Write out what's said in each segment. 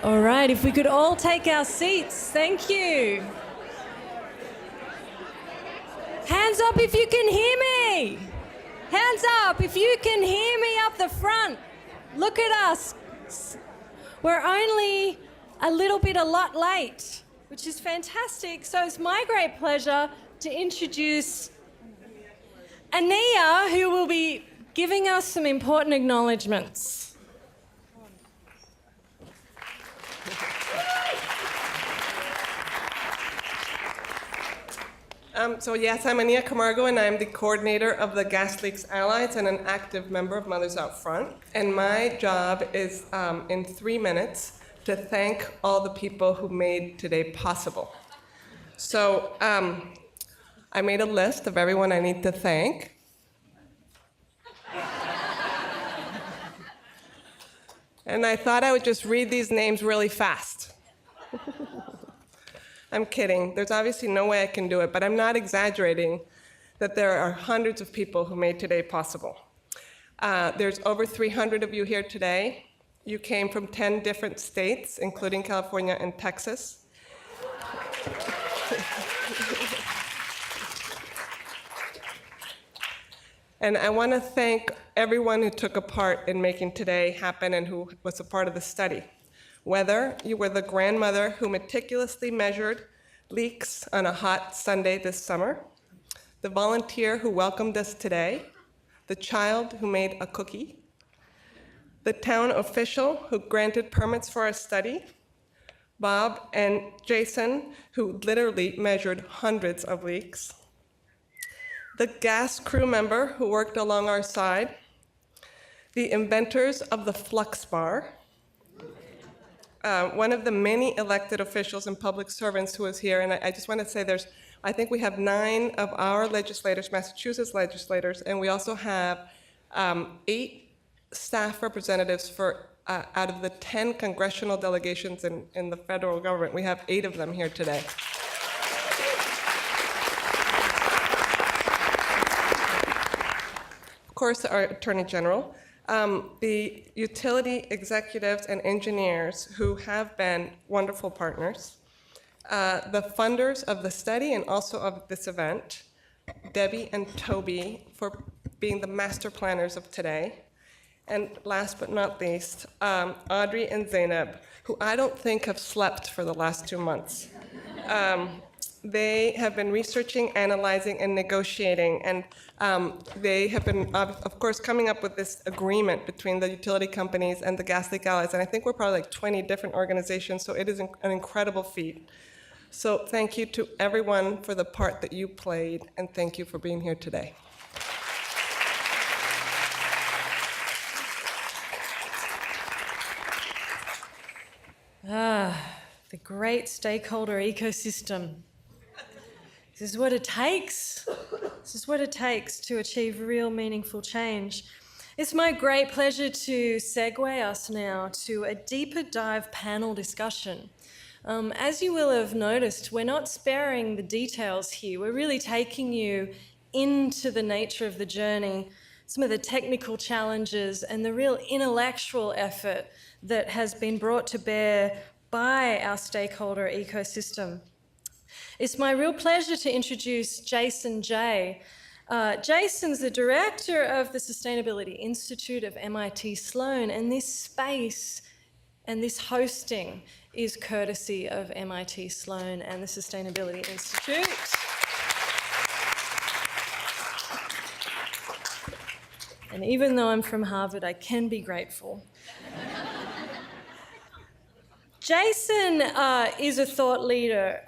All right, if we could all take our seats, thank you. Hands up if you can hear me. Hands up if you can hear me up the front. Look at us. We're only a lot late, which is fantastic. So it's my great pleasure to introduce Ania, who will be giving us some important acknowledgements. Yes, I'm Ania Camargo, and I'm the coordinator of the Gas Leaks Allies and an active member of Mothers Out Front. And my job is, in 3 minutes, to thank all the people who made today possible. So I made a list of everyone I need to thank. And I thought I would just read these names really fast. I'm kidding. There's obviously no way I can do it, but I'm not exaggerating that there are hundreds of people who made today possible. There's over 300 of you here today. You came from 10 different states, including California and Texas. And I want to thank everyone who took a part in making today happen and who was a part of the study. Whether you were the grandmother who meticulously measured leaks on a hot Sunday this summer, the volunteer who welcomed us today, the child who made a cookie, the town official who granted permits for our study, Bob and Jason, who literally measured hundreds of leaks, the gas crew member who worked along our side, the inventors of the Flux Bar, one of the many elected officials and public servants who is here, and I just want to say I think we have 9 of our legislators, Massachusetts legislators, and we also have 8 staff representatives for out of the 10 congressional delegations in the federal government. We have 8 of them here today. Of course, our Attorney General, the utility executives and engineers who have been wonderful partners, the funders of the study and also of this event, Debbie and Toby for being the master planners of today, and last but not least, Audrey and Zainab, who I don't think have slept for the last 2 months. They have been researching, analyzing, and negotiating, and they have been, of course, coming up with this agreement between the utility companies and the Gas Leak Allies, and I think we're probably like 20 different organizations, so it is an incredible feat. So thank you to everyone for the part that you played, and thank you for being here today. The great stakeholder ecosystem. This is what it takes. This is what it takes to achieve real meaningful change. It's my great pleasure to segue us now to a deeper dive panel discussion. As you will have noticed, we're not sparing the details here. We're really taking you into the nature of the journey, some of the technical challenges, and the real intellectual effort that has been brought to bear by our stakeholder ecosystem. It's my real pleasure to introduce Jason Jay. Jason's the director of the Sustainability Institute of MIT Sloan, and this space and this hosting is courtesy of MIT Sloan and the Sustainability Institute. And even though I'm from Harvard, I can be grateful. Jason is a thought leader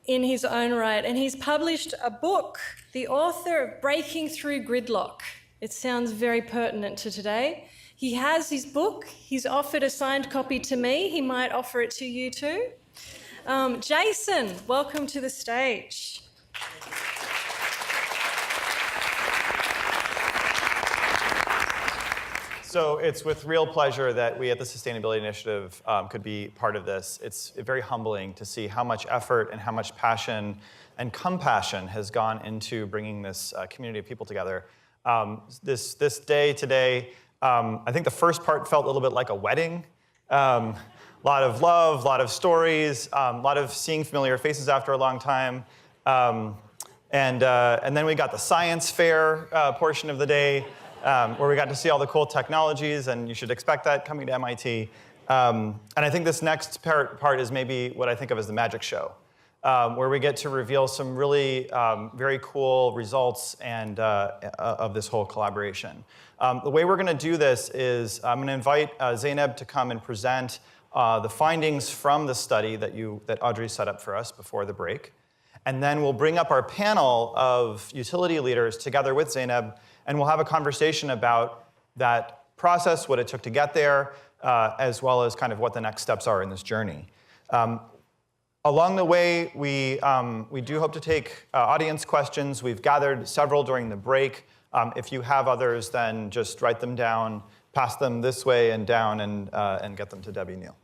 in his own right, and he's published a book, the author of Breaking Through Gridlock. It sounds very pertinent to today. He has his book. He's offered a signed copy to me. He might offer it to you too. Jason, welcome to the stage. So it's with real pleasure that we at the Sustainability Initiative could be part of this. It's very humbling to see how much effort and how much passion and compassion has gone into bringing this community of people together. This day today, I think the first part felt a little bit like a wedding. A lot of love, a lot of stories, a lot of seeing familiar faces after a long time. And then we got the science fair portion of the day, where we got to see all the cool technologies, and you should expect that coming to MIT. And I think this next part is maybe what I think of as the magic show, where we get to reveal some really very cool results and of this whole collaboration. The way we're going to do this is I'm going to invite Zainab to come and present the findings from the study that Audrey set up for us before the break. And then we'll bring up our panel of utility leaders together with Zainab, and we'll have a conversation about that process, what it took to get there, as well as kind of what the next steps are in this journey. Along the way, we do hope to take audience questions. We've gathered several during the break. If you have others, then just write them down, pass them this way and down, and get them to Debbie Neal.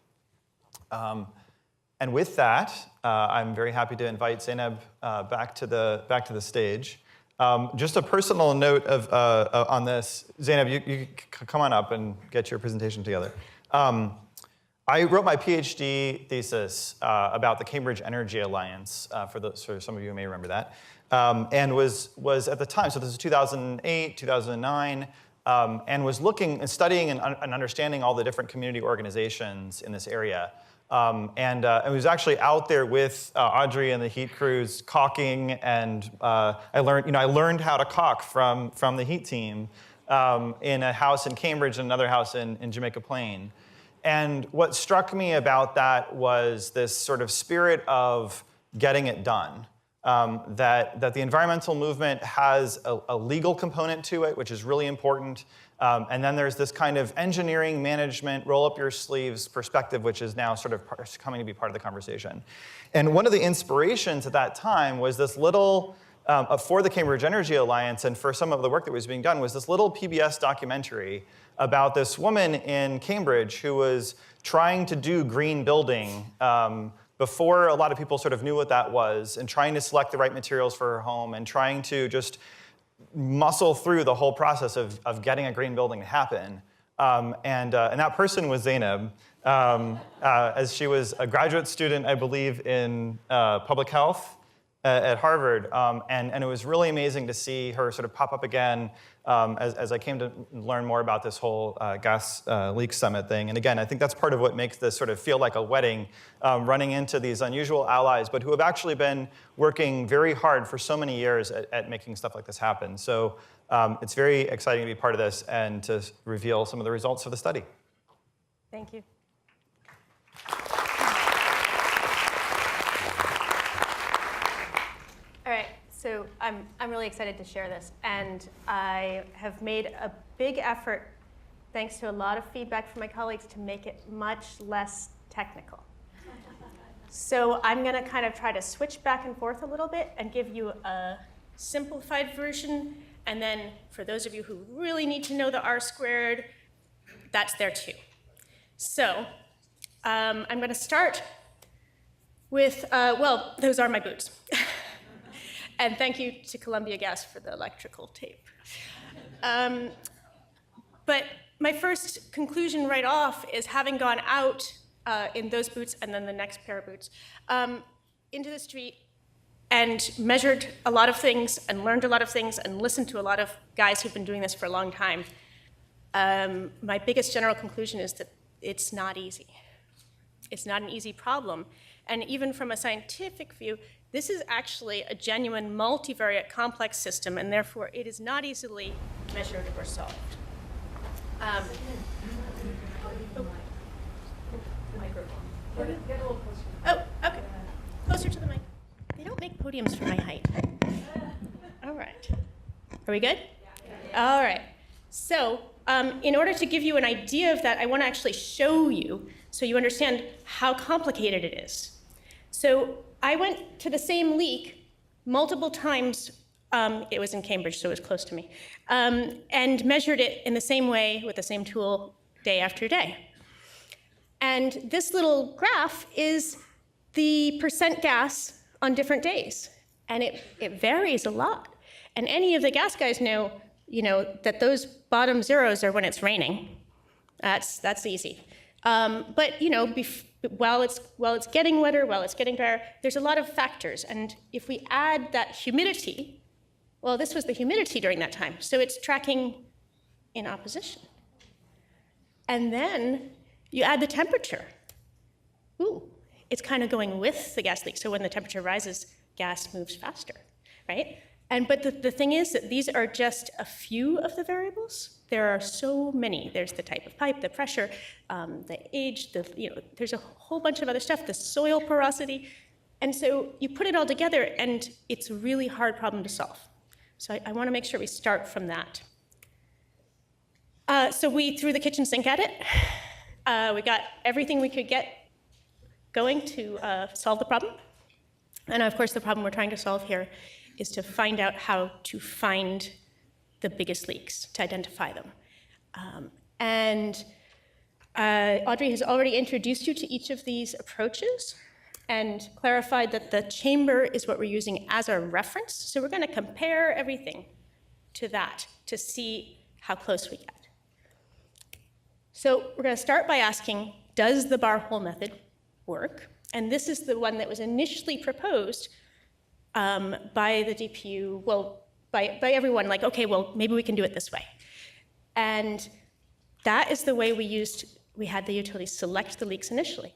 And with that, I'm very happy to invite Zainab back to the stage. Just a personal note on this. Zainab, you come on up and get your presentation together. I wrote my PhD thesis about the Cambridge Energy Alliance, for some of you who may remember that, and was at the time, so this is 2008, 2009, and was looking and studying and understanding all the different community organizations in this area. And I was actually out there with Audrey and the HEET crews caulking, and I learned how to caulk from the HEET team in a house in Cambridge and another house in Jamaica Plain. And what struck me about that was this sort of spirit of getting it done. That the environmental movement has a legal component to it, which is really important. And then there's this kind of engineering, management, roll up your sleeves perspective, which is now sort of coming to be part of the conversation. And one of the inspirations at that time was this little, for the Cambridge Energy Alliance and for some of the work that was being done, was this little PBS documentary about this woman in Cambridge who was trying to do green building before a lot of people sort of knew what that was, and trying to select the right materials for her home, and trying to just muscle through the whole process of getting a green building to happen. And that person was Zainab, as she was a graduate student, I believe, in public health at Harvard. And it was really amazing to see her sort of pop up again as I came to learn more about this whole gas leak summit thing. And again, I think that's part of what makes this sort of feel like a wedding, running into these unusual allies, but who have actually been working very hard for so many years at making stuff like this happen. So it's very exciting to be part of this and to reveal some of the results of the study. Thank you. All right, so I'm really excited to share this, and I have made a big effort, thanks to a lot of feedback from my colleagues, to make it much less technical. So I'm going to kind of try to switch back and forth a little bit and give you a simplified version, and then for those of you who really need to know the R squared, that's there too. So I'm going to start with, well, those are my boots. And thank you to Columbia Gas for the electrical tape. But my first conclusion right off is, having gone out in those boots and then the next pair of boots into the street and measured a lot of things and learned a lot of things and listened to a lot of guys who've been doing this for a long time, my biggest general conclusion is that it's not easy. It's not an easy problem. And even from a scientific view, this is actually a genuine multivariate complex system, and therefore it is not easily measured or solved. Oh, okay. Closer to the mic. They don't make podiums for my height. All right. Are we good? All right. So in order to give you an idea of that, I want to actually show you so you understand how complicated it is. So I went to the same leak multiple times. It was in Cambridge, so it was close to me, and measured it in the same way with the same tool day after day. And this little graph is the percent gas on different days. And it varies a lot. And any of the gas guys know, that those bottom zeros are when it's raining. That's easy. But while it's getting wetter, while it's getting drier, there's a lot of factors. And if we add that humidity, well, this was the humidity during that time, so it's tracking in opposition. And then you add the temperature. Ooh, it's kind of going with the gas leak. So when the temperature rises, gas moves faster, right? But the thing is that these are just a few of the variables. There are so many. There's the type of pipe, the pressure, the age, there's a whole bunch of other stuff, the soil porosity. And so you put it all together, and it's a really hard problem to solve. So I want to make sure we start from that. So we threw the kitchen sink at it. We got everything we could get going to solve the problem. And of course, the problem we're trying to solve here is to find out how to find the biggest leaks, to identify them. Audrey has already introduced you to each of these approaches and clarified that the chamber is what we're using as our reference. So we're going to compare everything to that to see how close we get. So we're going to start by asking, does the bar hole method work? And this is the one that was initially proposed by the DPU, well, by everyone, like, okay, well, maybe we can do it this way. And that is the way we had the utilities select the leaks initially.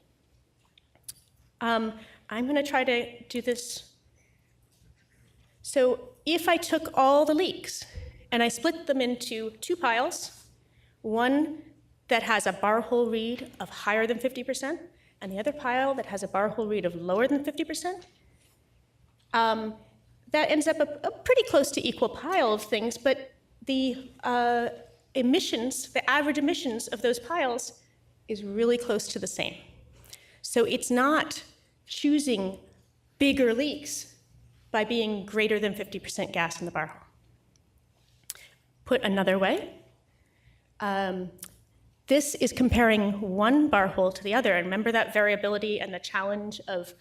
I'm going to try to do this. So if I took all the leaks and I split them into two piles, one that has a bar hole read of higher than 50%, and the other pile that has a bar hole read of lower than 50%, that ends up a pretty close to equal pile of things, but the emissions, the average emissions of those piles is really close to the same. So it's not choosing bigger leaks by being greater than 50% gas in the bar hole. Put another way, this is comparing one bar hole to the other. And remember that variability and the challenge of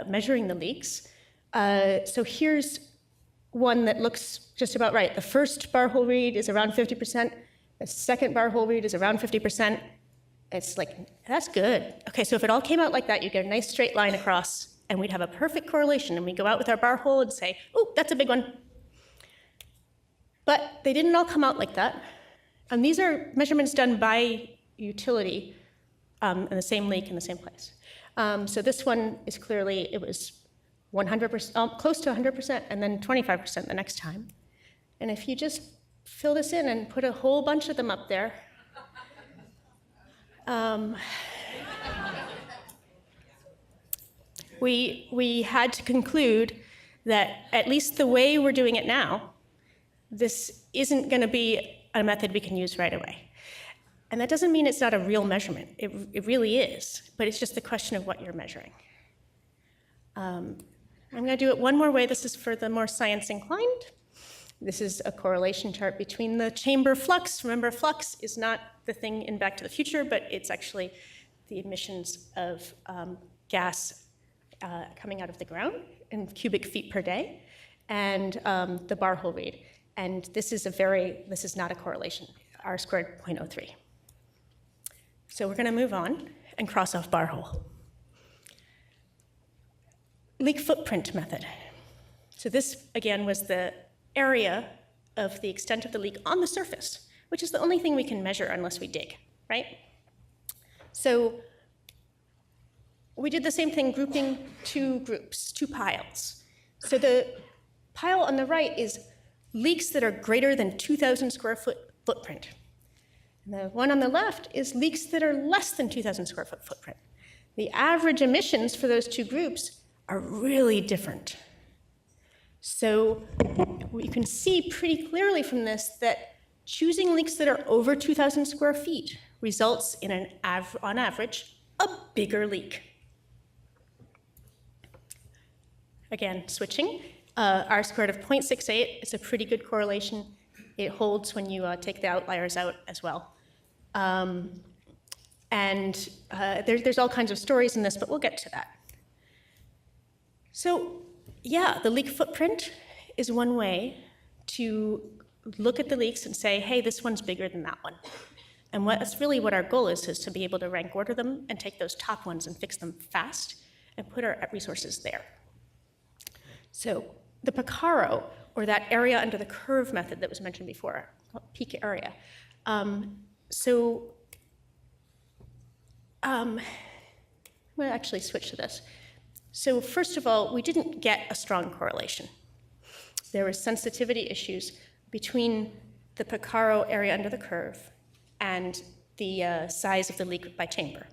measuring the leaks. So here's one that looks just about right. The first bar hole read is around 50%. The second bar hole read is around 50%. It's like, that's good. Okay, so if it all came out like that, you get a nice straight line across, and we'd have a perfect correlation. And we go out with our bar hole and say, oh, that's a big one. But they didn't all come out like that. And these are measurements done by utility in the same leak in the same place. So this one is clearly, it was 100%, close to 100%, and then 25% the next time. And if you just fill this in and put a whole bunch of them up there, we had to conclude that at least the way we're doing it now, this isn't going to be a method we can use right away. And that doesn't mean it's not a real measurement. It really is, but it's just the question of what you're measuring. I'm going to do it one more way. This is for the more science inclined. This is a correlation chart between the chamber flux. Remember, flux is not the thing in Back to the Future, but it's actually the emissions of gas coming out of the ground in cubic feet per day, and the bar hole read. And this is not a correlation, R squared 0.03. So we're going to move on and cross off bar hole. Leak footprint method. So this, again, was the area of the extent of the leak on the surface, which is the only thing we can measure unless we dig, right? So we did the same thing, grouping two groups, two piles. So the pile on the right is leaks that are greater than 2,000 square foot footprint. And the one on the left is leaks that are less than 2,000 square foot footprint. The average emissions for those two groups are really different. So you can see pretty clearly from this that choosing leaks that are over 2,000 square feet results in on average, a bigger leak. Again, switching. R squared of 0.68 is a pretty good correlation. It holds when you take the outliers out as well. There's all kinds of stories in this, but we'll get to that. So yeah, the leak footprint is one way to look at the leaks and say, hey, this one's bigger than that one. And that's really what our goal is to be able to rank order them and take those top ones and fix them fast and put our resources there. So the Picaro, or that area under the curve method that was mentioned before, peak area. I'm going to actually switch to this. So first of all, we didn't get a strong correlation. There were sensitivity issues between the Picaro area under the curve and the size of the leak by chamber.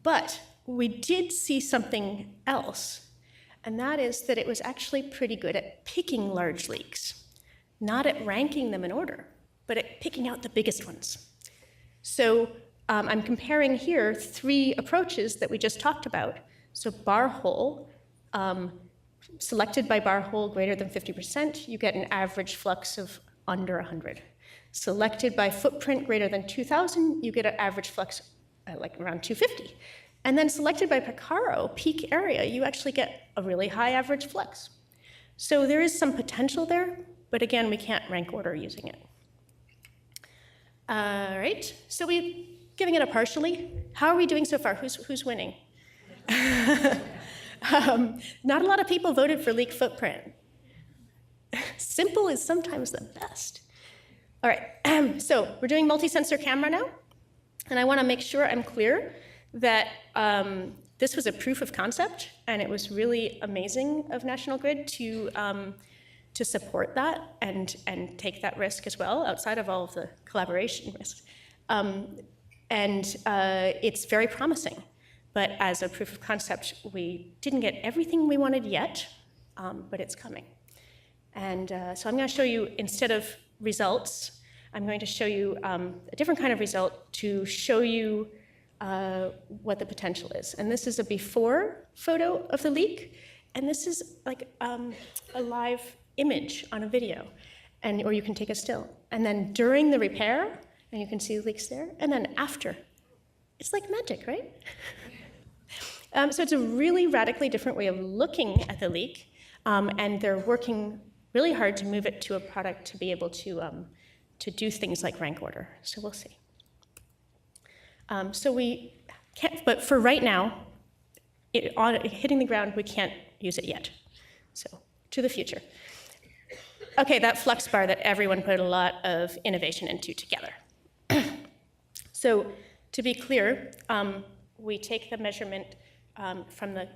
But we did see something else, and that is that it was actually pretty good at picking large leaks, not at ranking them in order, but at picking out the biggest ones. So I'm comparing here 3 approaches that we just talked about. So bar hole, selected by bar hole greater than 50%, you get an average flux of under 100. Selected by footprint greater than 2,000, you get an average flux like around 250. And then selected by Picaro, peak area, you actually get a really high average flux. So there is some potential there, but again, we can't rank order using it. All right, so we're giving it a partially. How are we doing so far? Who's winning? Not a lot of people voted for leak footprint. Simple is sometimes the best. All right, so we're doing multi-sensor camera now, and I want to make sure I'm clear that this was a proof of concept, and it was really amazing of National Grid to support that and take that risk as well, outside of all of the collaboration risks. It's very promising. But as a proof of concept, we didn't get everything we wanted yet, but it's coming. And so I'm going to show you, instead of results, I'm going to show you a different kind of result to show you what the potential is. And this is a before photo of the leak, and this is like a live image on a video, or you can take a still. And then during the repair, and you can see the leaks there, and then after. It's like magic, right? So it's a really radically different way of looking at the leak, and they're working really hard to move it to a product to be able to do things like rank order. So we'll see. So we can't, but for right now, hitting the ground, we can't use it yet. So to the future. Okay, that flux bar that everyone put a lot of innovation into together. So to be clear, we take the measurement from the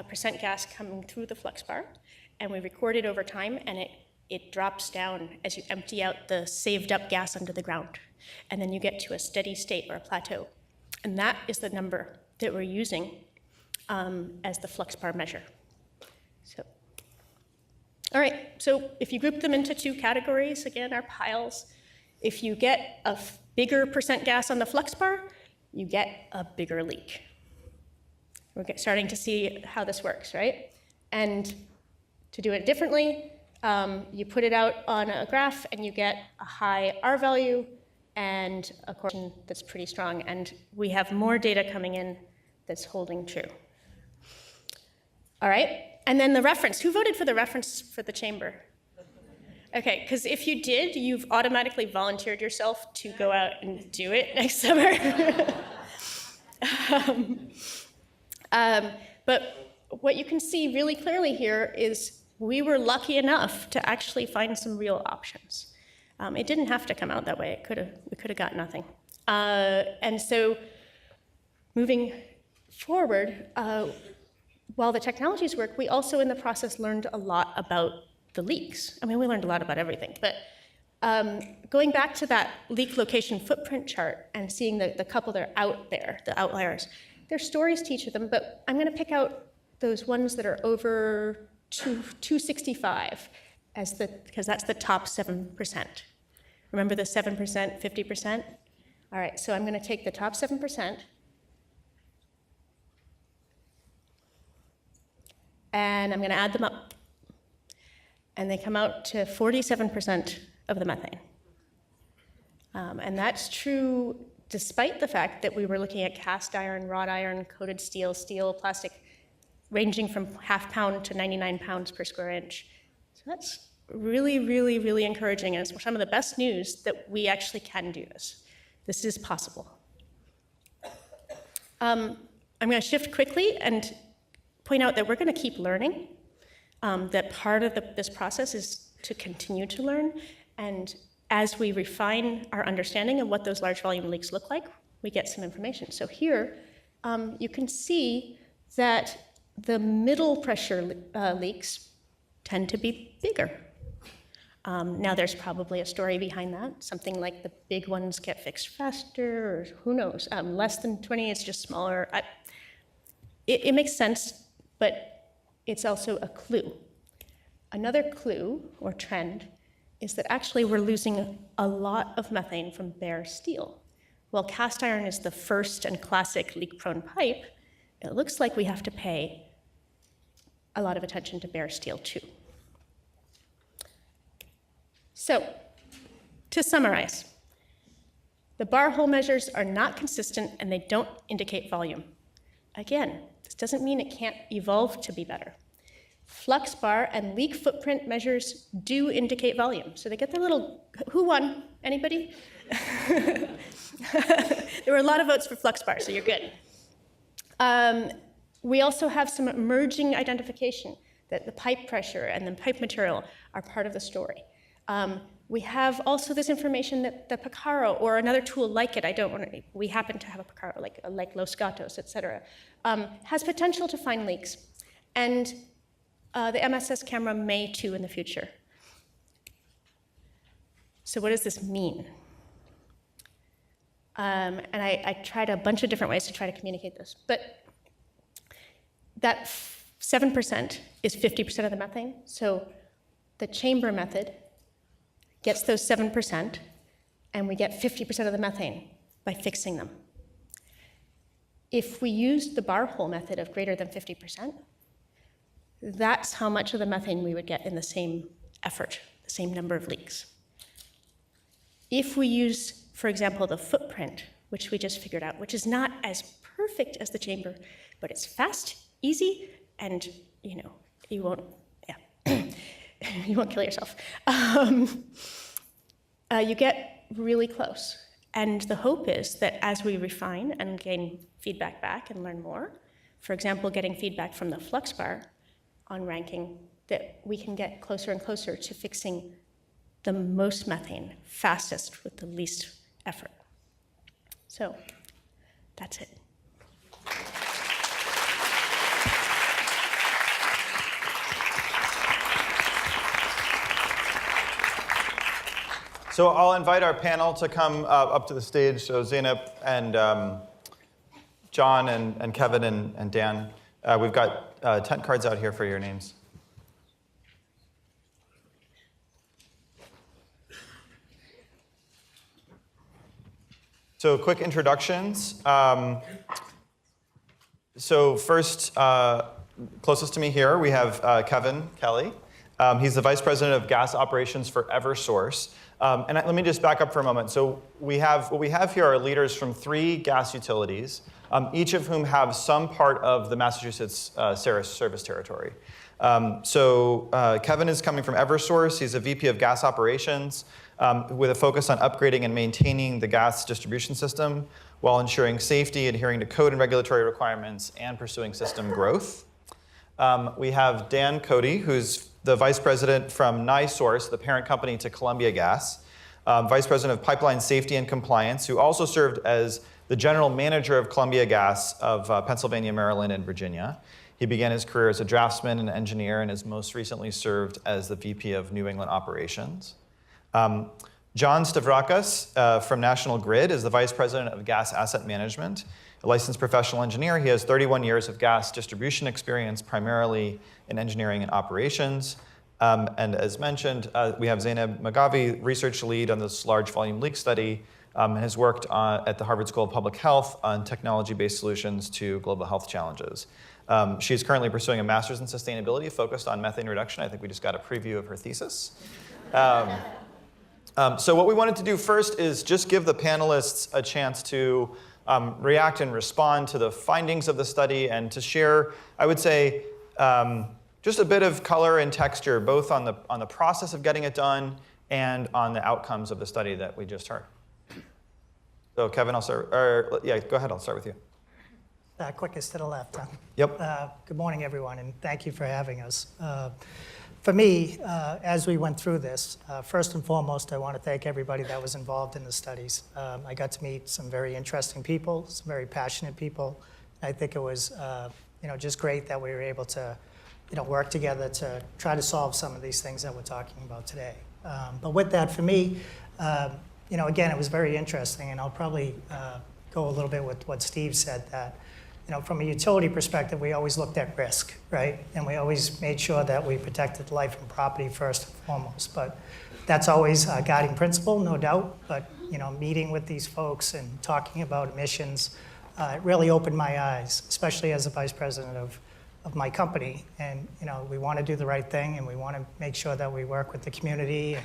percent gas coming through the flux bar, and we record it over time, and it drops down as you empty out the saved up gas under the ground. And then you get to a steady state or a plateau. And that is the number that we're using as the flux bar measure. So, all right, so if you group them into 2 categories, again, our piles, if you get a bigger percent gas on the flux bar, you get a bigger leak. We're starting to see how this works, right? And to do it differently, you put it out on a graph and you get a high R value and a correlation that's pretty strong. And we have more data coming in that's holding true. All right, and then the reference. Who voted for the reference for the chamber? Okay, because if you did, you've automatically volunteered yourself to go out and do it next summer. But what you can see really clearly here is we were lucky enough to actually find some real options. It didn't have to come out that way. We could have got nothing. And so moving forward, while the technologies work, we also in the process learned a lot about the leaks. I mean, we learned a lot about everything, but going back to that leak location footprint chart and seeing the couple that are out there, the outliers, there's stories to each of them, but I'm gonna pick out those ones that are over 265 because that's the top 7%. Remember the 7%, 50%? All right, so I'm gonna take the top 7%, and I'm gonna add them up. And they come out to 47% of the methane. And that's true despite the fact that we were looking at cast iron, wrought iron, coated steel, steel, plastic, ranging from ½ pound to 99 pounds per square inch. So that's really, really, really encouraging, and it's some of the best news that we actually can do this. This is possible. I'm going to shift quickly and point out that we're going to keep learning, that part of this process is to continue to learn, and as we refine our understanding of what those large volume leaks look like, we get some information. So here, you can see that the middle pressure leaks tend to be bigger. Now there's probably a story behind that, something like the big ones get fixed faster, or who knows, less than 20, it's just smaller. It makes sense, but it's also a clue. Another clue or trend is that actually we're losing a lot of methane from bare steel. While cast iron is the first and classic leak-prone pipe, it looks like we have to pay a lot of attention to bare steel too. So, to summarize, the bar hole measures are not consistent and they don't indicate volume. Again, this doesn't mean it can't evolve to be better. Flux bar and leak footprint measures do indicate volume. So they get their little, who won? Anybody? There were a lot of votes for flux bar, so you're good. We also have some emerging identification that the pipe pressure and the pipe material are part of the story. We have also this information that the Picaro or another tool like it, we happen to have a Picaro like Los Gatos, et cetera, has potential to find leaks. And the MSS camera may too in the future. So what does this mean? And I tried a bunch of different ways to try to communicate this, but that 7% is 50% of the methane. So the chamber method gets those 7%, and we get 50% of the methane by fixing them. If we used the bar hole method of greater than 50%, that's how much of the methane we would get in the same effort, the same number of leaks. If we use, for example, the footprint, which we just figured out, which is not as perfect as the chamber, but it's fast, easy, and you won't, you won't kill yourself. You get really close. And the hope is that as we refine and gain feedback back and learn more, for example, getting feedback from the flux bar on ranking, that we can get closer and closer to fixing the most methane fastest with the least effort. So that's it. So I'll invite our panel to come up to the stage. So Zeynep and John and Kevin and Dan. We've got tent cards out here for your names. So quick introductions. So first, closest to me here, we have Kevin Kelly. He's the Vice President of Gas Operations for Eversource. And let me just back up for a moment. So what we have here are leaders from 3 gas utilities, each of whom have some part of the Massachusetts service territory. Kevin is coming from Eversource. He's a VP of Gas Operations with a focus on upgrading and maintaining the gas distribution system while ensuring safety, adhering to code and regulatory requirements, and pursuing system growth. We have Dan Cody, who's the Vice President from NiSource, the parent company to Columbia Gas, Vice President of Pipeline Safety and Compliance, who also served as the General Manager of Columbia Gas of Pennsylvania, Maryland, and Virginia. He began his career as a draftsman and engineer and has most recently served as the VP of New England Operations. John Stavrakis from National Grid is the Vice President of Gas Asset Management, a licensed professional engineer. He has 31 years of gas distribution experience, primarily in engineering and operations. And as mentioned, we have Zeynep Magavi, research lead on this large volume leak study, and has worked at the Harvard School of Public Health on technology-based solutions to global health challenges. She is currently pursuing a master's in sustainability focused on methane reduction. I think we just got a preview of her thesis. So what we wanted to do first is just give the panelists a chance to react and respond to the findings of the study and to share, I would say, just a bit of color and texture, both on the process of getting it done and on the outcomes of the study that we just heard. So Kevin, I'll start, or yeah, go ahead, I'll start with you. Quickest to the left, huh? Yep. Good morning, everyone, and thank you for having us. For me, as we went through this, first and foremost, I want to thank everybody that was involved in the studies. I got to meet some very interesting people, some very passionate people. I think it was, just great that we were able to, work together to try to solve some of these things that we're talking about today. But with that, for me, again, it was very interesting, and I'll probably go a little bit with what Steve said, that from a utility perspective, we always looked at risk, right? And we always made sure that we protected life and property first and foremost. But that's always a guiding principle, no doubt. But meeting with these folks and talking about emissions, it really opened my eyes, especially as the vice president of my company. And we want to do the right thing, and we want to make sure that we work with the community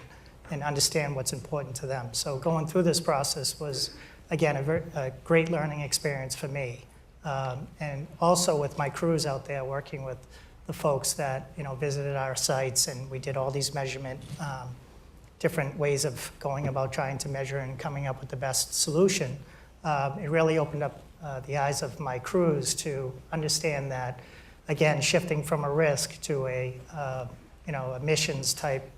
and understand what's important to them. So going through this process was, again, a great learning experience for me. And also with my crews out there working with the folks that visited our sites, and we did all these measurement, different ways of going about trying to measure and coming up with the best solution. It really opened up the eyes of my crews to understand that, again, shifting from a risk to a emissions type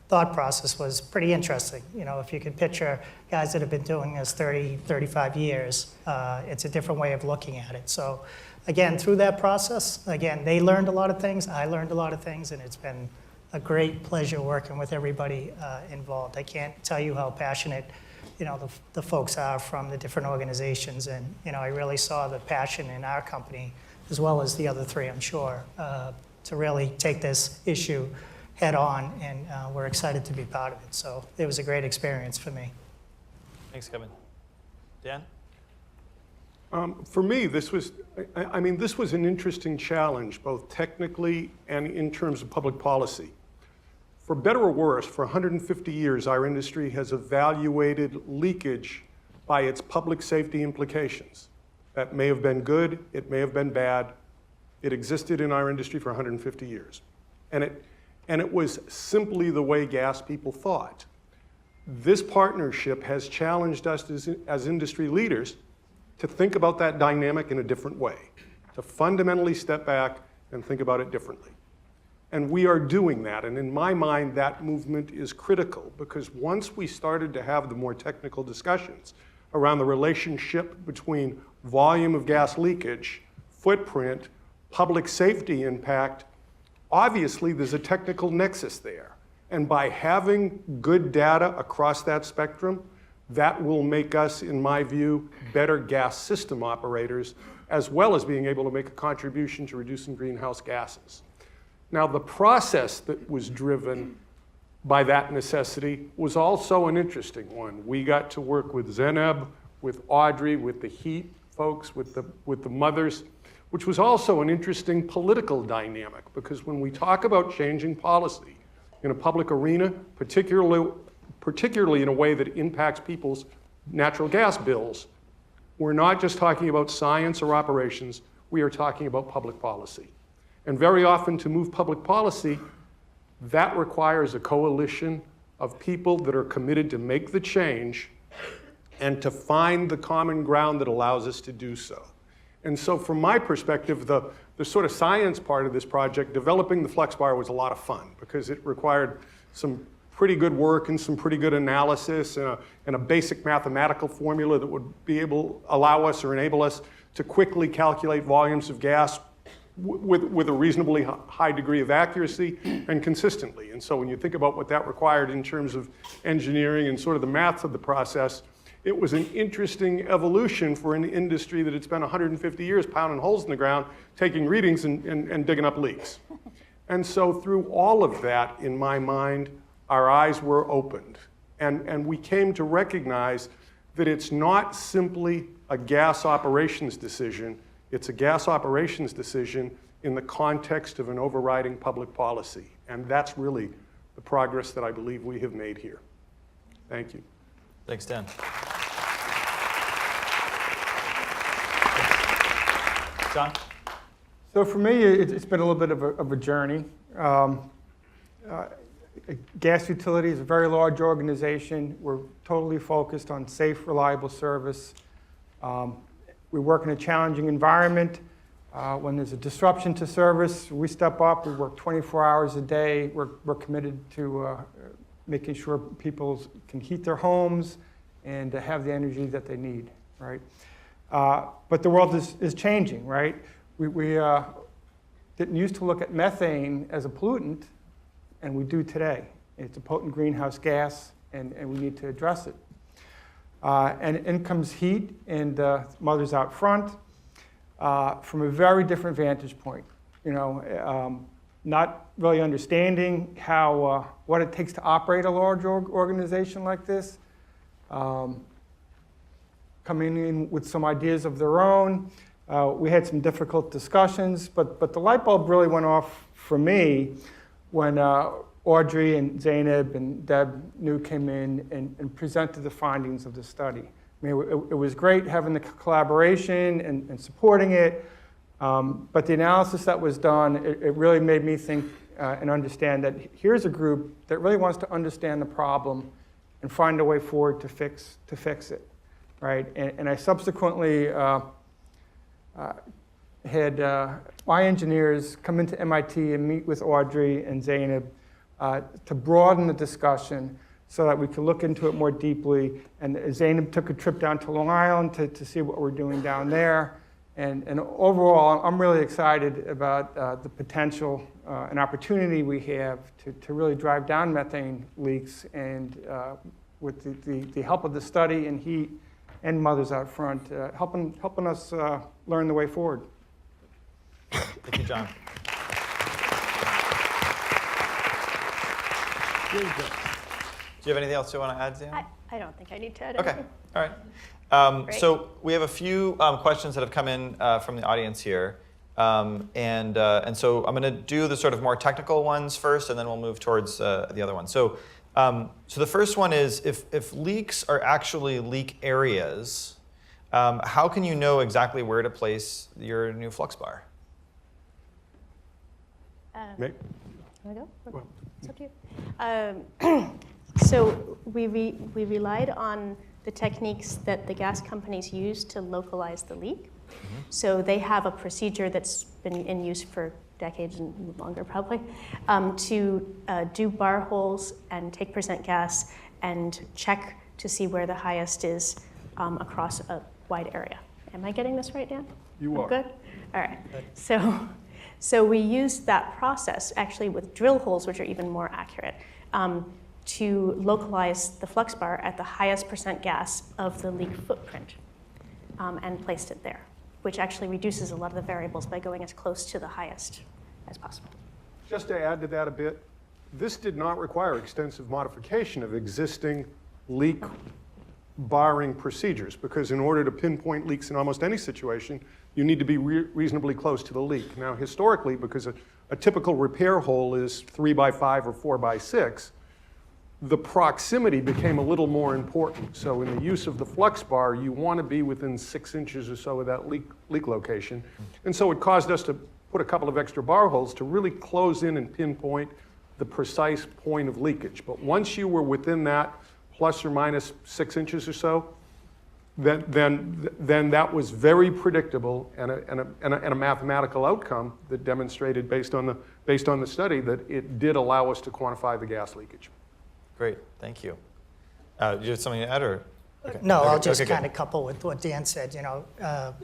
thought process was pretty interesting. If you could picture guys that have been doing this 30, 35 years, it's a different way of looking at it. So again, through that process, again, they learned a lot of things, I learned a lot of things, and it's been a great pleasure working with everybody involved. I can't tell you how passionate the folks are from the different organizations, and I really saw the passion in our company, as well as the other three, I'm sure, to really take this issue head on, and we're excited to be part of it. So it was a great experience for me. Thanks, Kevin. Dan? For me, this was an interesting challenge, both technically and in terms of public policy. For better or worse, for 150 years, our industry has evaluated leakage by its public safety implications. That may have been good, it may have been bad. It existed in our industry for 150 years. And it was simply the way gas people thought. This partnership has challenged us as industry leaders to think about that dynamic in a different way, to fundamentally step back and think about it differently. And we are doing that, and in my mind, that movement is critical, because once we started to have the more technical discussions around the relationship between volume of gas leakage, footprint, public safety impact, obviously there's a technical nexus there. And by having good data across that spectrum, that will make us, in my view, better gas system operators, as well as being able to make a contribution to reducing greenhouse gases. Now, the process that was driven by that necessity was also an interesting one. We got to work with Zeneb, with Audrey, with the HEET folks, with the mothers, which was also an interesting political dynamic, because when we talk about changing policy in a public arena, particularly in a way that impacts people's natural gas bills, we're not just talking about science or operations, we are talking about public policy. And very often, to move public policy, that requires a coalition of people that are committed to make the change and to find the common ground that allows us to do so. And so from my perspective, the sort of science part of this project, developing the flex bar, was a lot of fun, because it required some pretty good work and some pretty good analysis and a basic mathematical formula that would allow us or enable us to quickly calculate volumes of gas with a reasonably high degree of accuracy and consistently. And so when you think about what that required in terms of engineering and sort of the math of the process, it was an interesting evolution for an industry that had spent 150 years pounding holes in the ground, taking readings and digging up leaks. And so through all of that, in my mind, our eyes were opened. And we came to recognize that it's not simply a gas operations decision, it's a gas operations decision in the context of an overriding public policy. And that's really the progress that I believe we have made here. Thank you. Thanks, Dan. John? So for me, it's been a little bit of a journey. Gas utility is a very large organization. We're totally focused on safe, reliable service. We work in a challenging environment. When there's a disruption to service, we step up. We work 24 hours a day. We're committed to making sure people can heat their homes and to have the energy that they need, right? But the world is changing, right? We didn't used to look at methane as a pollutant, and we do today. It's a potent greenhouse gas, and we need to address it. And in comes heat, and Mother's Out Front, from a very different vantage point. Not really understanding how what it takes to operate a large organization like this, coming in with some ideas of their own. We had some difficult discussions, but the light bulb really went off for me when Audrey and Zainab and Deb New came in and presented the findings of the study. I mean, it was great having the collaboration and supporting it, but the analysis that was done, it really made me think and understand that here's a group that really wants to understand the problem and find a way forward to fix it, right? And I subsequently had my engineers come into MIT and meet with Audrey and Zainab to broaden the discussion so that we could look into it more deeply. And Zainab took a trip down to Long Island to see what we're doing down there. And overall, I'm really excited about the potential and opportunity we have to really drive down methane leaks, and with the help of the study and HEET and Mothers Out Front, helping us learn the way forward. Thank you, John. Do you have anything else you want to add, Zana? I don't think I need to add Okay, anything. all right. Great. So we have a few questions that have come in from the audience here. And so I'm going to do the sort of more technical ones first, and then we'll move towards the other one. So the first one is, if leaks are actually leak areas, how can you know exactly where to place your new flux bar? May- Can I go? Well, It's up to you. So we relied on the techniques that the gas companies use to localize the leak. So they have a procedure that's been in use for decades and longer probably, to do bar holes and take percent gas and check to see where the highest is across a wide area. Am I getting this right, Dan? You are. Good? All right. So we used that process actually with drill holes, which are even more accurate, to localize the flux bar at the highest percent gas of the leak footprint, and placed it there, which actually reduces a lot of the variables by going as close to the highest as possible. Just to add to that a bit, this did not require extensive modification of existing leak barring procedures, because in order to pinpoint leaks in almost any situation, you need to be reasonably close to the leak. Now, historically, because a typical repair hole is 3 by 5 or 4 by 6, the proximity became a little more important. So in the use of the flux bar, you want to be within 6 inches or so of that leak location. And so it caused us to put a couple of extra bar holes to really close in and pinpoint the precise point of leakage. But once you were within that plus or minus 6 inches or so, then that was very predictable and a mathematical outcome that demonstrated, based on the study, that it did allow us to quantify the gas leakage. Great, thank you. Do you have something to add, or? Okay. No, Okay, I'll just okay, good. kind of couple with what Dan said.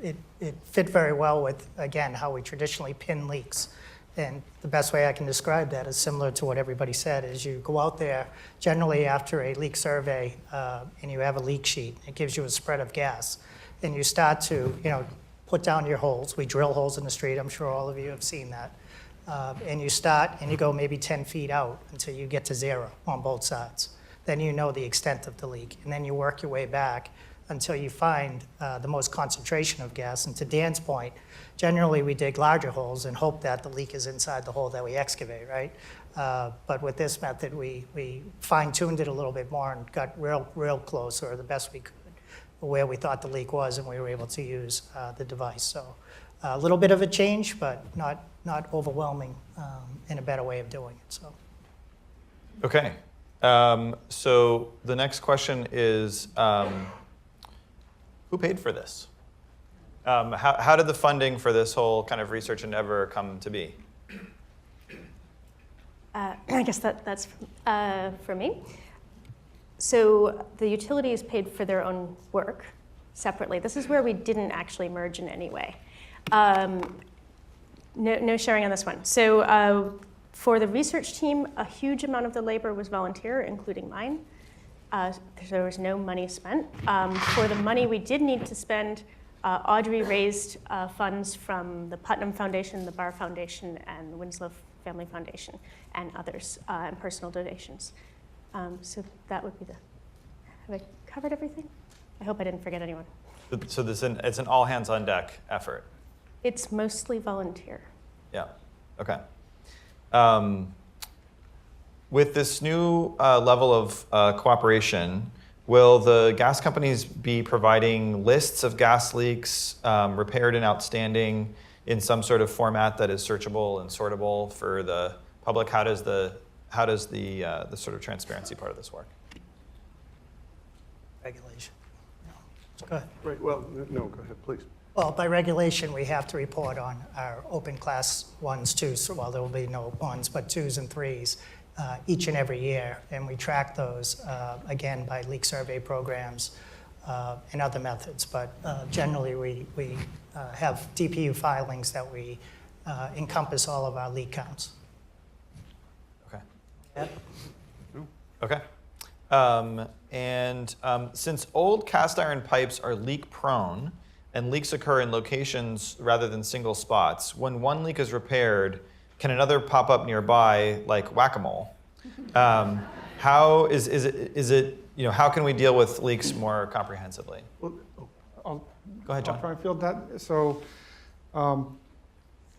It fit very well with, again, how we traditionally pin leaks. And the best way I can describe that is similar to what everybody said, is you go out there, generally after a leak survey, and you have a leak sheet. It gives you a spread of gas. And you start to, put down your holes. We drill holes in the street. I'm sure all of you have seen that. And you start, and you go maybe 10 feet out until you get to 0 on both sides. Then you know the extent of the leak. And then you work your way back until you find the most concentration of gas. And to Dan's point, generally we dig larger holes and hope that the leak is inside the hole that we excavate, right? But with this method, we fine-tuned it a little bit more and got real close, or the best we could, where we thought the leak was, and we were able to use the device. So a little bit of a change, but not overwhelming, in a better way of doing it. So. Okay. So the next question is, who paid for this? How did the funding for this whole kind of research endeavor come to be? I guess that's for me. So the utilities paid for their own work separately. This is where we didn't actually merge in any way. No sharing on this one. So for the research team, a huge amount of the labor was volunteer, including mine. There was no money spent. For the money we did need to spend, Audrey raised funds from the Putnam Foundation, the Barr Foundation, and the Winslow Family Foundation, and others, and personal donations. So that would be have I covered everything? I hope I didn't forget anyone. So it's an all hands on deck effort. It's mostly volunteer. Yeah, okay. With this new level of cooperation, will the gas companies be providing lists of gas leaks, repaired and outstanding, in some sort of format that is searchable and sortable for the public? How does the sort of transparency part of this work? Regulation. Go ahead. Right, well, no, go ahead, please. Well, by regulation, we have to report on our open class 1s, 2s, so, well, there will be no 1s, but 2s and 3s each and every year. And we track those, again, by leak survey programs and other methods. But generally, we have DPU filings that we encompass all of our leak counts. Okay. Yep. Okay. Since old cast iron pipes are leak prone and leaks occur in locations rather than single spots, when one leak is repaired, can another pop up nearby like whack-a-mole? How is it, how can we deal with leaks more comprehensively? Well, Go ahead, John. I'll try and field that. So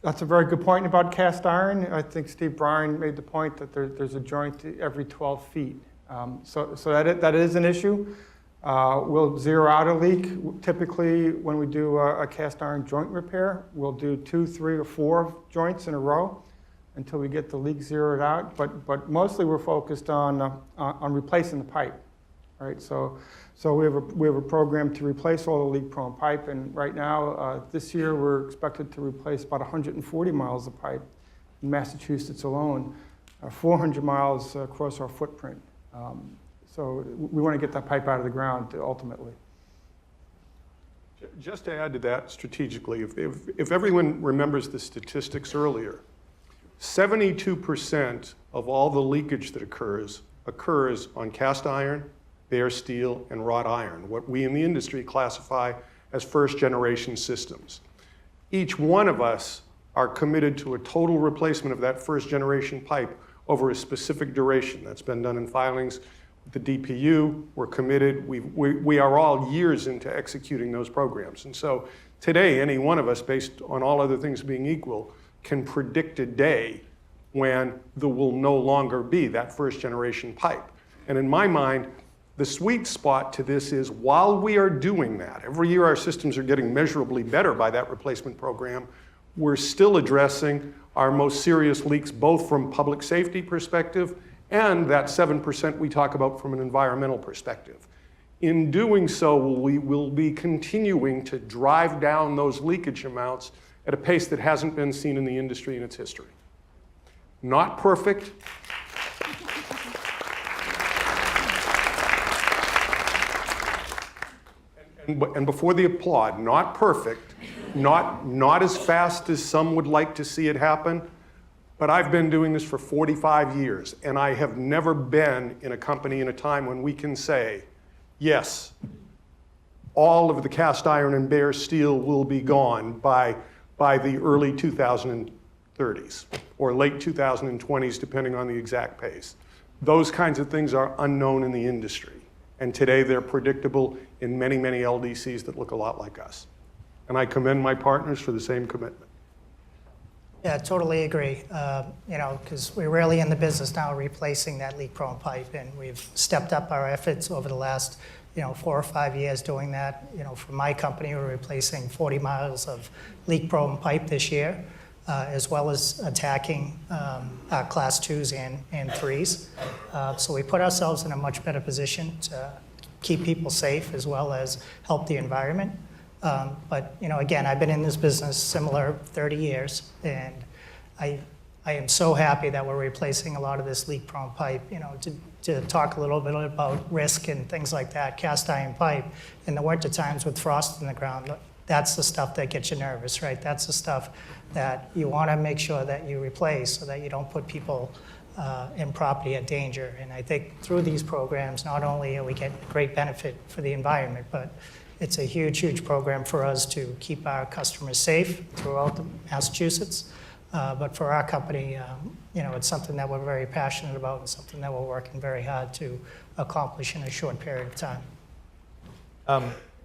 that's a very good point about cast iron. I think Steve Bryan made the point that there's a joint every 12 feet. So that is an issue. We'll zero out a leak. Typically, when we do a cast iron joint repair, we'll do 2, 3, or 4 joints in a row until we get the leak zeroed out. But mostly we're focused on replacing the pipe, right? So we have a program to replace all the leak-prone pipe, and right now, this year, we're expected to replace about 140 miles of pipe in Massachusetts alone, 400 miles across our footprint. So we want to get that pipe out of the ground ultimately. Just to add to that strategically, if everyone remembers the statistics earlier, 72% of all the leakage that occurs on cast iron, bare steel, and wrought iron, what we in the industry classify as first-generation systems. Each one of us are committed to a total replacement of that first-generation pipe over a specific duration. That's been done in filings with the DPU. We're committed. We are all years into executing those programs. And so today, any one of us, based on all other things being equal, can predict a day when there will no longer be that first-generation pipe. And in my mind, the sweet spot to this is while we are doing that, every year our systems are getting measurably better by that replacement program, we're still addressing our most serious leaks, both from public safety perspective and that 7% we talk about from an environmental perspective. In doing so, we will be continuing to drive down those leakage amounts at a pace that hasn't been seen in the industry in its history. Not perfect. And before the applaud, not perfect, not as fast as some would like to see it happen, but I've been doing this for 45 years, and I have never been in a company in a time when we can say, yes, all of the cast iron and bare steel will be gone by the early 2030s or late 2020s, depending on the exact pace. Those kinds of things are unknown in the industry. And today they're predictable in many, many LDCs that look a lot like us. And I commend my partners for the same commitment. Yeah, totally agree. Because we're really in the business now of replacing that leak-prone pipe, and we've stepped up our efforts over the last 4 or 5 years doing that. For my company, we're replacing 40 miles of leak-prone pipe this year. as well as attacking class 2s and 3s. So we put ourselves in a much better position to keep people safe as well as help the environment. But again, I've been in this business similar 30 years, and I am so happy that we're replacing a lot of this leak-prone pipe. To talk a little bit about risk and things like that, cast iron pipe in the winter times with frost in the ground, that's the stuff that gets you nervous, right? That's the stuff that you want to make sure that you replace so that you don't put people and property at danger. And I think through these programs, not only are we getting great benefit for the environment, but it's a huge, huge program for us to keep our customers safe throughout Massachusetts. But for our company, it's something that we're very passionate about and something that we're working very hard to accomplish in a short period of time.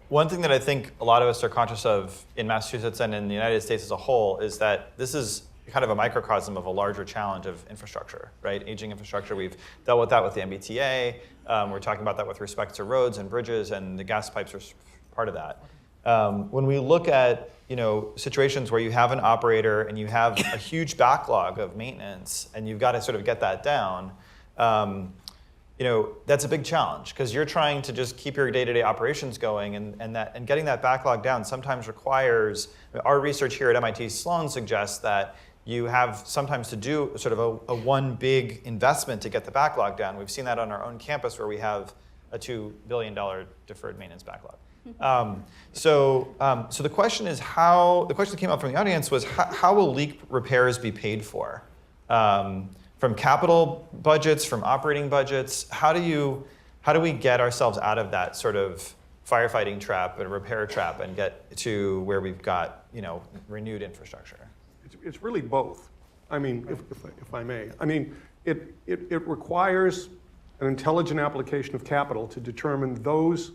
One thing that I think a lot of us are conscious of in Massachusetts and in the United States as a whole is that this is kind of a microcosm of a larger challenge of infrastructure, right? Aging infrastructure. We've dealt with that with the MBTA. We're talking about that with respect to roads and bridges, and the gas pipes are part of that. When we look at situations where you have an operator and you have a huge backlog of maintenance and you've got to sort of get that down, that's a big challenge because you're trying to just keep your day-to-day operations going, and getting that backlog down sometimes requires, our research here at MIT Sloan suggests that you have sometimes to do sort of a one big investment to get the backlog down. We've seen that on our own campus where we have a $2 billion deferred maintenance backlog. So the question is the question that came up from the audience was how will leak repairs be paid for? From capital budgets, from operating budgets, how do we get ourselves out of that sort of firefighting trap and repair trap and get to where we've got renewed infrastructure? It's really both. I mean, if I may. I mean, it requires an intelligent application of capital to determine those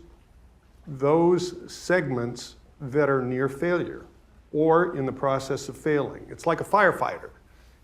segments that are near failure or in the process of failing. It's like a firefighter.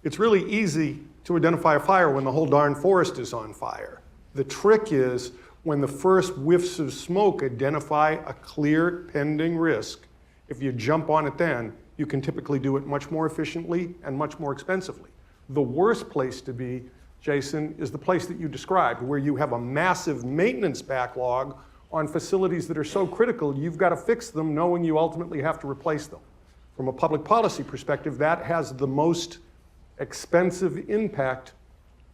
It's really easy to identify a fire when the whole darn forest is on fire. The trick is when the first whiffs of smoke identify a clear pending risk. If you jump on it then, you can typically do it much more efficiently and much more expensively. The worst place to be, Jason, is the place that you described, where you have a massive maintenance backlog on facilities that are so critical, you've got to fix them knowing you ultimately have to replace them. From a public policy perspective, that has the most expensive impact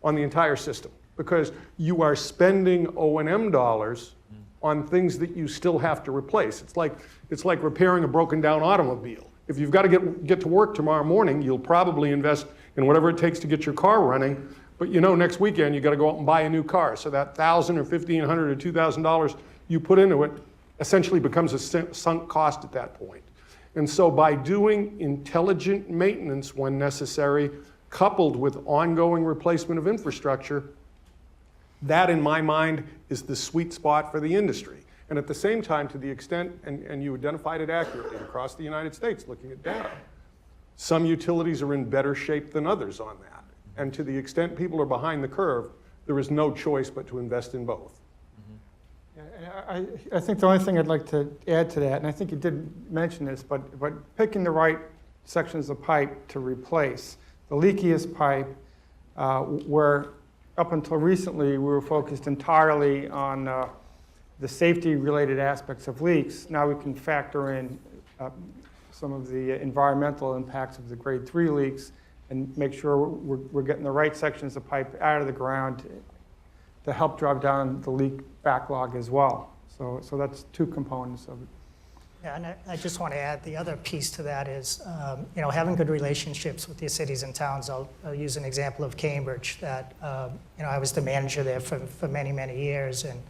on the entire system because you are spending O&M dollars on things that you still have to replace. It's like repairing a broken down automobile. If you've got to get to work tomorrow morning, you'll probably invest in whatever it takes to get your car running, but next weekend you got to go out and buy a new car. So that $1,000 or $1,500 or $2,000 you put into it essentially becomes a sunk cost at that point. And so by doing intelligent maintenance when necessary, coupled with ongoing replacement of infrastructure, that in my mind is the sweet spot for the industry. And at the same time, to the extent, and you identified it accurately across the United States looking at data, some utilities are in better shape than others on that. And to the extent people are behind the curve, there is no choice but to invest in both. I think the only thing I'd like to add to that, and I think you did mention this, but picking the right sections of pipe to replace. The leakiest pipe, where up until recently we were focused entirely on the safety-related aspects of leaks. Now we can factor in some of the environmental impacts of the grade 3 leaks and make sure we're getting the right sections of pipe out of the ground to help drive down the leak backlog as well. So that's two components of it. Yeah, and I just want to add the other piece to that is, having good relationships with your cities and towns. I'll use an example of Cambridge that, I was the manager there for many, many years. And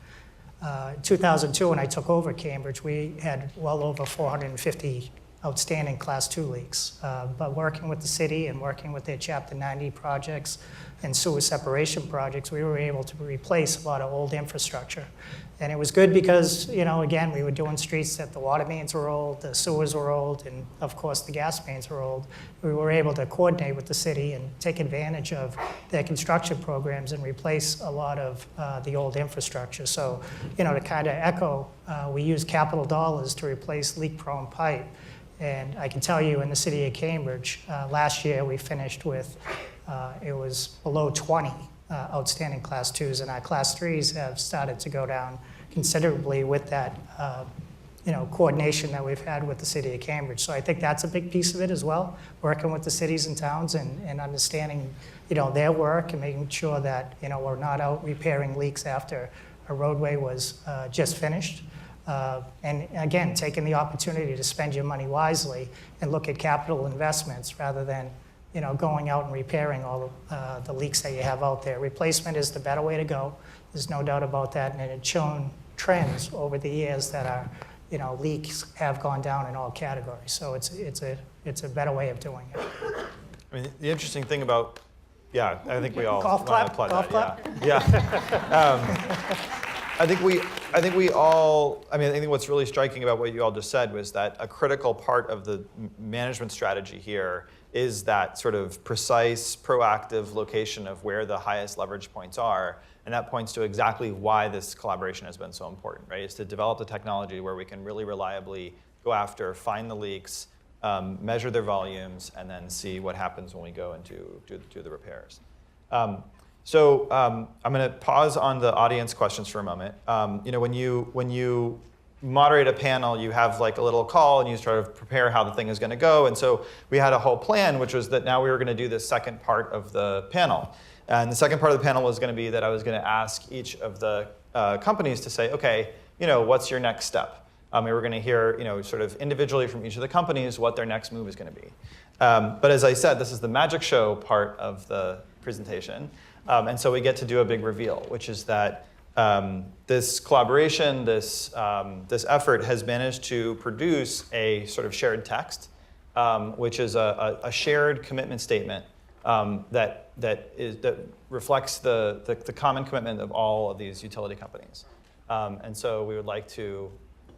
in 2002, when I took over Cambridge, we had well over 450 outstanding Class 2 leaks. But working with the city and working with their Chapter 90 projects and sewer separation projects, we were able to replace a lot of old infrastructure. And it was good because, again, we were doing streets that the water mains were old, the sewers were old, and of course the gas mains were old. We were able to coordinate with the city and take advantage of their construction programs and replace a lot of the old infrastructure. So, to kind of echo, we use capital dollars to replace leak-prone pipe. And I can tell you in the city of Cambridge, last year we finished with, it was below 20 outstanding class 2s, and our class 3s have started to go down considerably with that coordination that we've had with the city of Cambridge. So I think that's a big piece of it as well, working with the cities and towns and understanding their work and making sure that we're not out repairing leaks after a roadway was just finished. And again, taking the opportunity to spend your money wisely and look at capital investments rather than going out and repairing all the leaks that you have out there. Replacement is the better way to go. There's no doubt about that, and it's shown trends over the years that our leaks have gone down in all categories. So it's a better way of doing it. I mean, the interesting thing about, I think we all Golf want to clap, applaud golf that. Yeah. I think what's really striking about what you all just said was that a critical part of the management strategy here is that sort of precise, proactive location of where the highest leverage points are. And that points to exactly why this collaboration has been so important, right? Is to develop the technology where we can really reliably go after, find the leaks, measure their volumes, and then see what happens when we go and do the repairs. So I'm going to pause on the audience questions for a moment. When you moderate a panel, you have like a little call and you sort of prepare how the thing is going to go. And so we had a whole plan, which was that now we were going to do this second part of the panel. And the second part of the panel was going to be that I was going to ask each of the companies to say, okay, what's your next step? We were going to hear, sort of individually from each of the companies what their next move is going to be. But as I said, this is the magic show part of the presentation. And so we get to do a big reveal, which is that this collaboration, this effort has managed to produce a sort of shared text, which is a shared commitment statement that reflects the common commitment of all of these utility companies. And so we would like to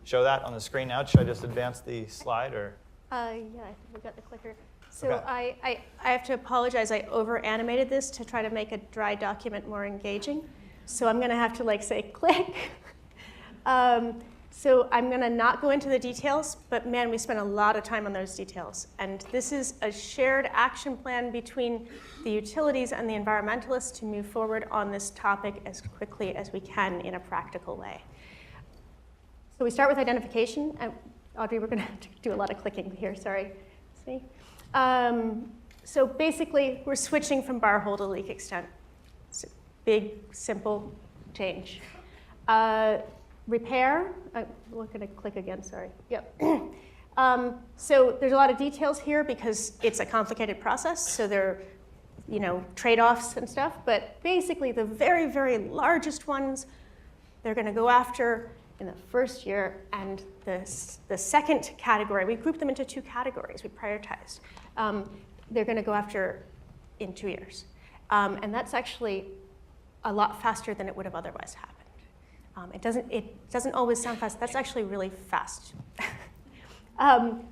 show that on the screen now. Should I just advance the slide, or? Yeah, I think we got the clicker. So Okay. I have to apologize. I over-animated this to try to make a dry document more engaging. So I'm going to have to say click. So I'm going to not go into the details, but man, we spent a lot of time on those details. And this is a shared action plan between the utilities and the environmentalists to move forward on this topic as quickly as we can in a practical way. So we start with identification. Audrey, we're going to have to do a lot of clicking here, sorry. See? So basically, we're switching from bar hole to leak extent. It's a big, simple change. Repair, we're going to click again, sorry. Yep. So there's a lot of details here because it's a complicated process, so there are trade-offs and stuff, but basically the very, very largest ones, they're going to go after in the first year, and the second category, we grouped them into two categories, we prioritized. They're going to go after in 2 years. And that's actually a lot faster than it would have otherwise happened. It doesn't always sound fast. That's actually really fast.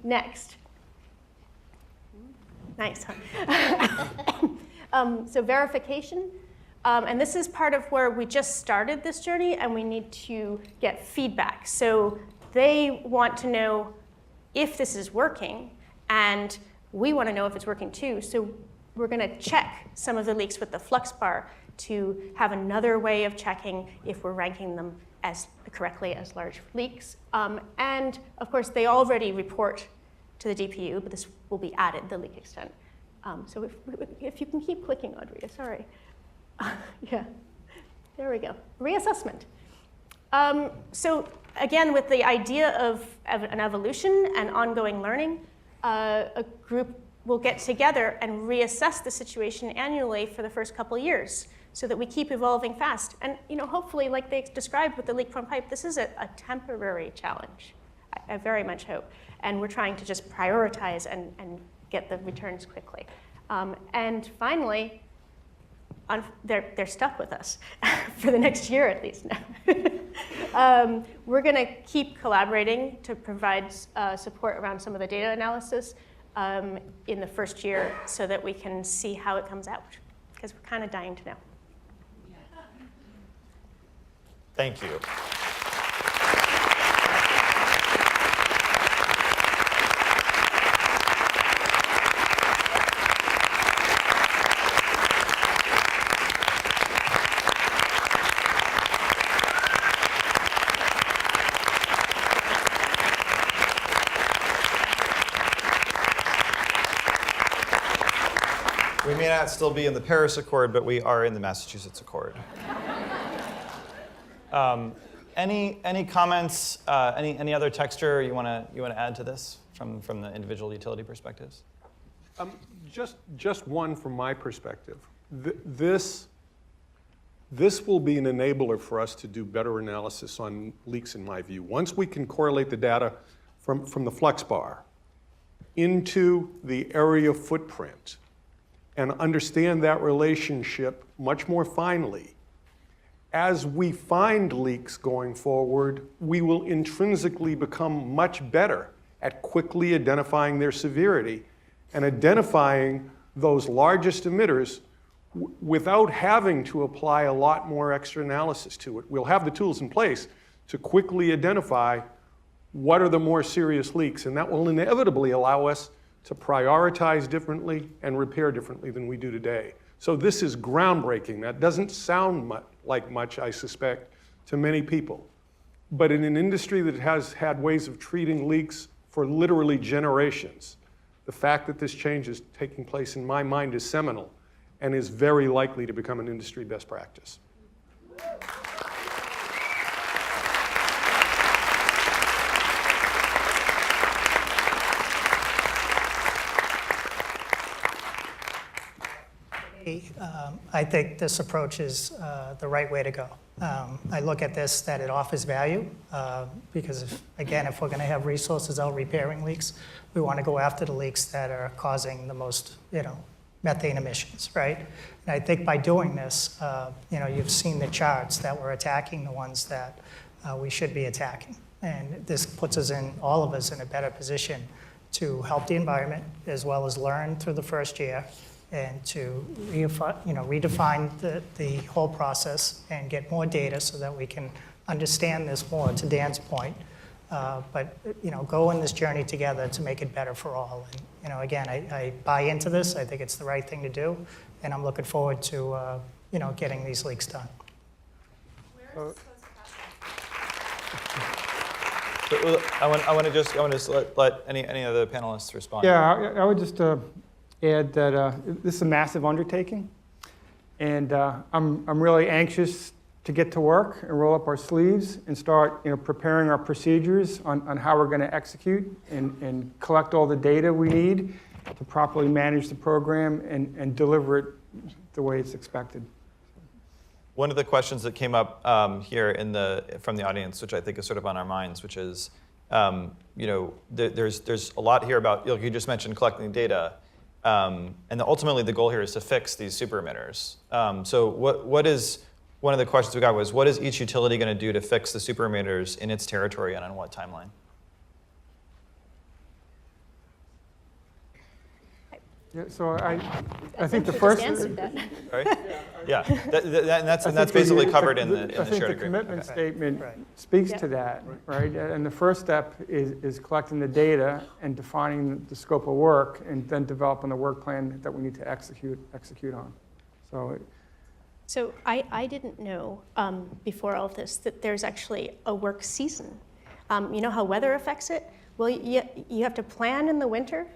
Next. Nice, huh? So verification. And this is part of where we just started this journey, and we need to get feedback. So they want to know if this is working, and we want to know if it's working too. So we're going to check some of the leaks with the flux bar to have another way of checking if we're ranking them as correctly as large leaks. And of course, they already report to the DPU, but this will be added, the leak extent. So if you can keep clicking, Audrey, sorry. Yeah, there we go. Reassessment. So again, with the idea of an evolution and ongoing learning, a group will get together and reassess the situation annually for the first couple of years so that we keep evolving fast. And hopefully, like they described with the leak-prone pipe, this is a temporary challenge, I very much hope. And we're trying to just prioritize and get the returns quickly. And finally, they're stuck with us for the next year at least now. We're going to keep collaborating to provide support around some of the data analysis in the first year so that we can see how it comes out, because we're kind of dying to know. Thank you. We may not still be in the Paris Accord, but we are in the Massachusetts Accord. Any comments? Any other texture you want to add to this from the individual utility perspectives? Just one from my perspective. This will be an enabler for us to do better analysis on leaks, in my view. Once we can correlate the data from the flex bar into the area footprint and understand that relationship much more finely, as we find leaks going forward, we will intrinsically become much better at quickly identifying their severity and identifying those largest emitters without having to apply a lot more extra analysis to it. We'll have the tools in place to quickly identify what are the more serious leaks, and that will inevitably allow us to prioritize differently and repair differently than we do today. So this is groundbreaking. That doesn't sound like much, I suspect, to many people. But in an industry that has had ways of treating leaks for literally generations, the fact that this change is taking place, in my mind, is seminal and is very likely to become an industry best practice. I think this approach is the right way to go. I look at this that it offers value because, if we're going to have resources out repairing leaks, we want to go after the leaks that are causing the most, methane emissions, right? And I think by doing this, you've seen the charts that we're attacking the ones that we should be attacking. And this puts all of us in a better position to help the environment as well as learn through the first year and to redefine the whole process and get more data so that we can understand this more, to Dan's point. But go on this journey together to make it better for all. And again, I buy into this. I think it's the right thing to do, and I'm looking forward to getting these leaks done. I want to just let any other panelists respond. Yeah, I would just add that this is a massive undertaking, and I'm really anxious to get to work and roll up our sleeves and start preparing our procedures on how we're going to execute and collect all the data we need to properly manage the program and deliver it the way it's expected. One of the questions that came up here from the audience, which I think is sort of on our minds, which is, there's a lot here about, you just mentioned collecting data, and ultimately the goal here is to fix these super emitters. So what is, one of the questions we got was, what is each utility going to do to fix the super emitters in its territory and on what timeline? Yeah, so I think the first. Answered that. Sorry? Yeah, that's basically covered in the shared agreement. I think the commitment Okay. statement speaks to that, right? And the first step is collecting the data and defining the scope of work, and then developing the work plan that we need to execute on. So I didn't know before all of this that there's actually a work season. You know how weather affects it? Well, you have to plan in the winter.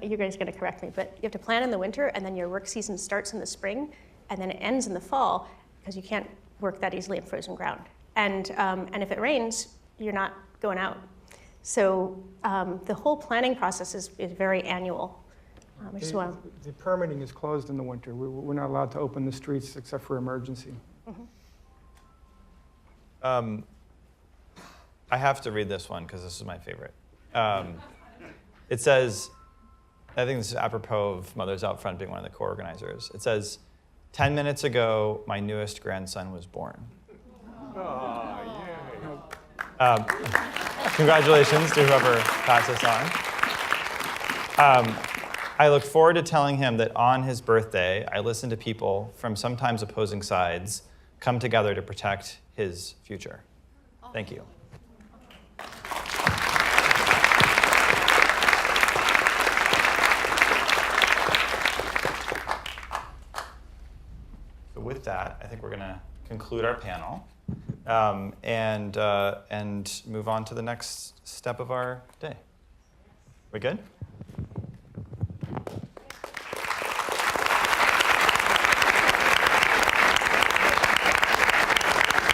You guys are going to correct me, but you have to plan in the winter, and then your work season starts in the spring, and then it ends in the fall, because you can't work that easily in frozen ground. And if it rains, you're not going out. So the whole planning process is very annual. The permitting is closed in the winter. We're not allowed to open the streets except for emergency. I have to read this one because this is my favorite. It says, I think this is apropos of Mothers Out Front being one of the co-organizers. It says, 10 minutes ago, my newest grandson was born. Congratulations to whoever passed this on. I look forward to telling him that on his birthday, I listened to people from sometimes opposing sides come together to protect his future. Thank you. So with that, I think we're going to conclude our panel and move on to the next step of our day. We good?